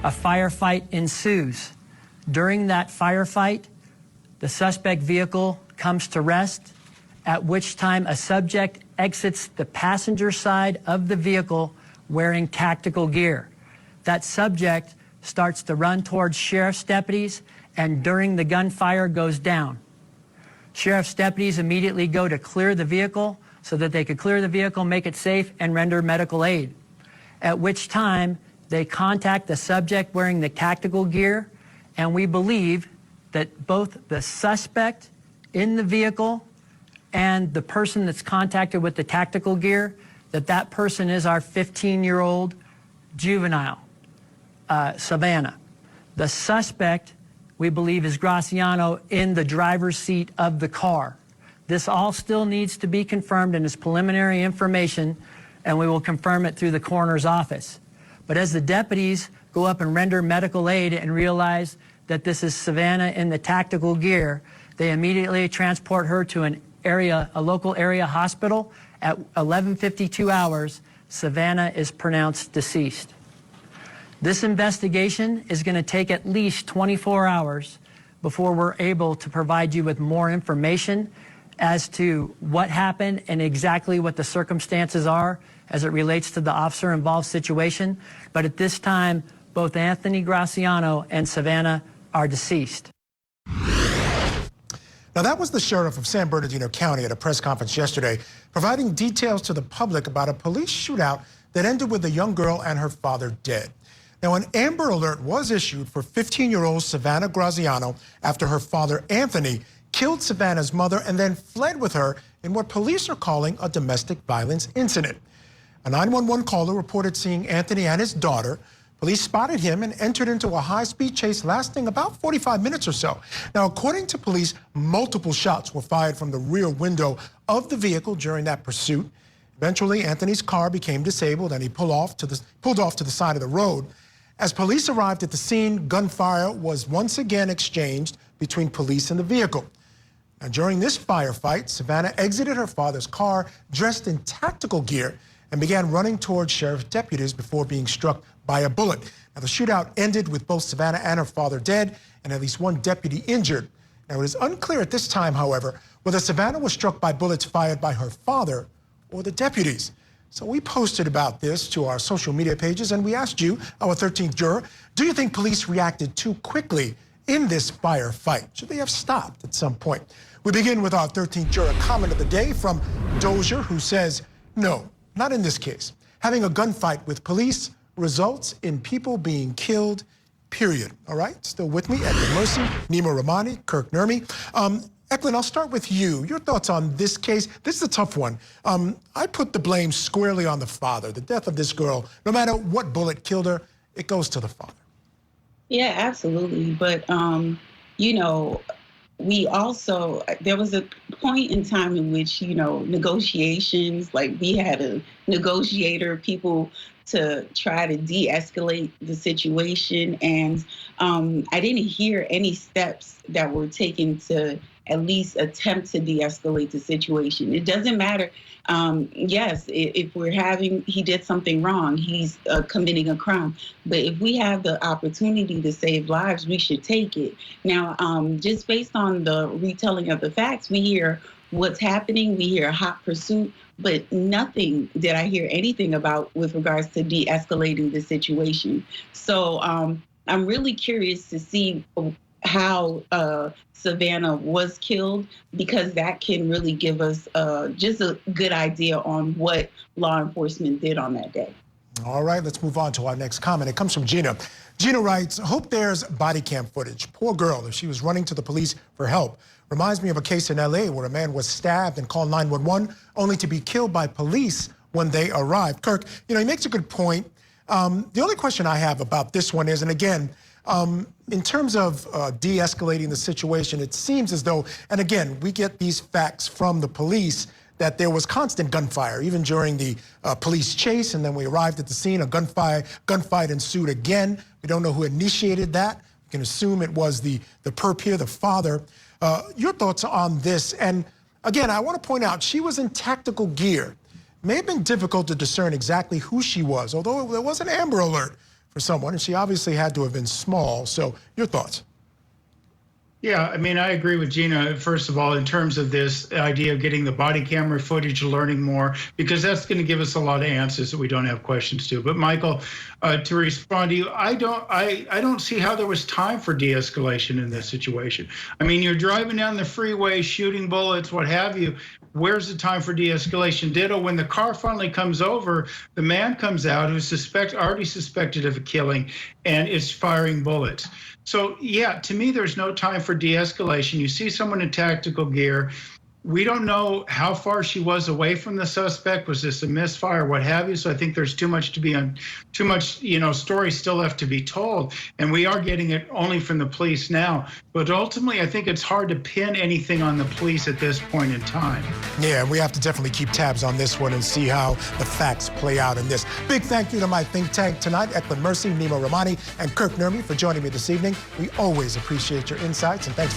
A firefight ensues. During that firefight, the suspect vehicle comes to rest, at which time a subject exits the passenger side of the vehicle wearing tactical gear. That subject starts to run towards sheriff's deputies, and during the gunfire goes down. Sheriff's deputies immediately go to clear the vehicle so that they could clear the vehicle, make it safe, and render medical aid. At which time they contact the subject wearing the tactical gear, and we believe that both the suspect in the vehicle and the person that's contacted with the tactical gear, that person is our 15-year-old juvenile, Savannah. The suspect, we believe, is Graziano in the driver's seat of the car. This all still needs to be confirmed and is preliminary information, and we will confirm it through the coroner's office. But as the deputies go up and render medical aid and realize that this is Savannah in the tactical gear, they immediately transport her to a local area hospital. At 11:52 hours, Savannah is pronounced deceased. This investigation is going to take at least 24 hours before we're able to provide you with more information as to what happened and exactly what the circumstances are as it relates to the officer-involved situation. But at this time, both Anthony Graziano and Savannah are deceased. Now, that was the sheriff of San Bernardino County at a press conference yesterday, providing details to the public about a police shootout that ended with a young girl and her father dead. Now, an Amber Alert was issued for 15-year-old Savannah Graziano after her father, Anthony, killed Savannah's mother and then fled with her in what police are calling a domestic violence incident. A 911 caller reported seeing Anthony and his daughter. Police spotted him and entered into a high-speed chase lasting about 45 minutes or so. Now, according to police, multiple shots were fired from the rear window of the vehicle during that pursuit. Eventually, Anthony's car became disabled and he pulled off to the side of the road. As police arrived at the scene, gunfire was once again exchanged between police and the vehicle. Now, during this firefight, Savannah exited her father's car dressed in tactical gear and began running towards sheriff's deputies before being struck by a bullet. Now, the shootout ended with both Savannah and her father dead and at least one deputy injured. Now, it is unclear at this time, however, whether Savannah was struck by bullets fired by her father or the deputies. So we posted about this to our social media pages, and we asked you, our 13th juror, do you think police reacted too quickly in this firefight? Should they have stopped at some point? We begin with our 13th juror comment of the day from Dozier, who says, no, not in this case. Having a gunfight with police results in people being killed, period. All right, still with me, Edwin Mercy, Nima Rahmani, Kirk Nurmi. Eklund, I'll start with you. Your thoughts on this case? This is a tough one. I put the blame squarely on the father. The death of this girl, no matter what bullet killed her, it goes to the father. Yeah, absolutely. But, you know, there was a point in time in which, you know, negotiations, like we had a negotiator, people to try to de-escalate the situation. And I didn't hear any steps that were taken to at least attempt to de-escalate the situation. It doesn't matter. Yes, if he did something wrong, he's committing a crime. But if we have the opportunity to save lives, we should take it. Now, just based on the retelling of the facts, we hear what's happening, we hear a hot pursuit, but nothing did I hear anything about with regards to de-escalating the situation. So I'm really curious to see how Savannah was killed, because that can really give us just a good idea on what law enforcement did on that day. All right, let's move on to our next comment. It comes from Gina. Gina writes, hope there's body cam footage. Poor girl, if she was running to the police for help. Reminds me of a case in LA where a man was stabbed and called 911 only to be killed by police when they arrived. Kirk, you know, he makes a good point. The only question I have about this one is, and again, in terms of de-escalating the situation, it seems as though, and again, we get these facts from the police, that there was constant gunfire, even during the police chase, and then we arrived at the scene, a gunfight ensued again. We don't know who initiated that. We can assume it was the perp here, the father. Your thoughts on this? And again, I want to point out, she was in tactical gear. It may have been difficult to discern exactly who she was, although there was an Amber Alert for someone, and she obviously had to have been small. So your thoughts? Yeah, I mean, I agree with Gina, first of all, in terms of this idea of getting the body camera footage, learning more, because that's going to give us a lot of answers that we don't have questions to. But Michael, to respond to you, I don't see how there was time for de-escalation in this situation. I mean, you're driving down the freeway, shooting bullets, what have you. Where's the time for de-escalation? Ditto, when the car finally comes over, the man comes out who's already suspected of a killing and is firing bullets. So yeah, to me, there's no time for de-escalation. You see someone in tactical gear. We don't know how far she was away from the suspect. Was this a misfire, what have you? So I think there's too much, story still left to be told. And we are getting it only from the police now. But ultimately, I think it's hard to pin anything on the police at this point in time. Yeah, we have to definitely keep tabs on this one and see how the facts play out in this. Big thank you to my think tank tonight, Eklund Mercy, Nemo Romani, and Kirk Nurmi for joining me this evening. We always appreciate your insights, and thanks.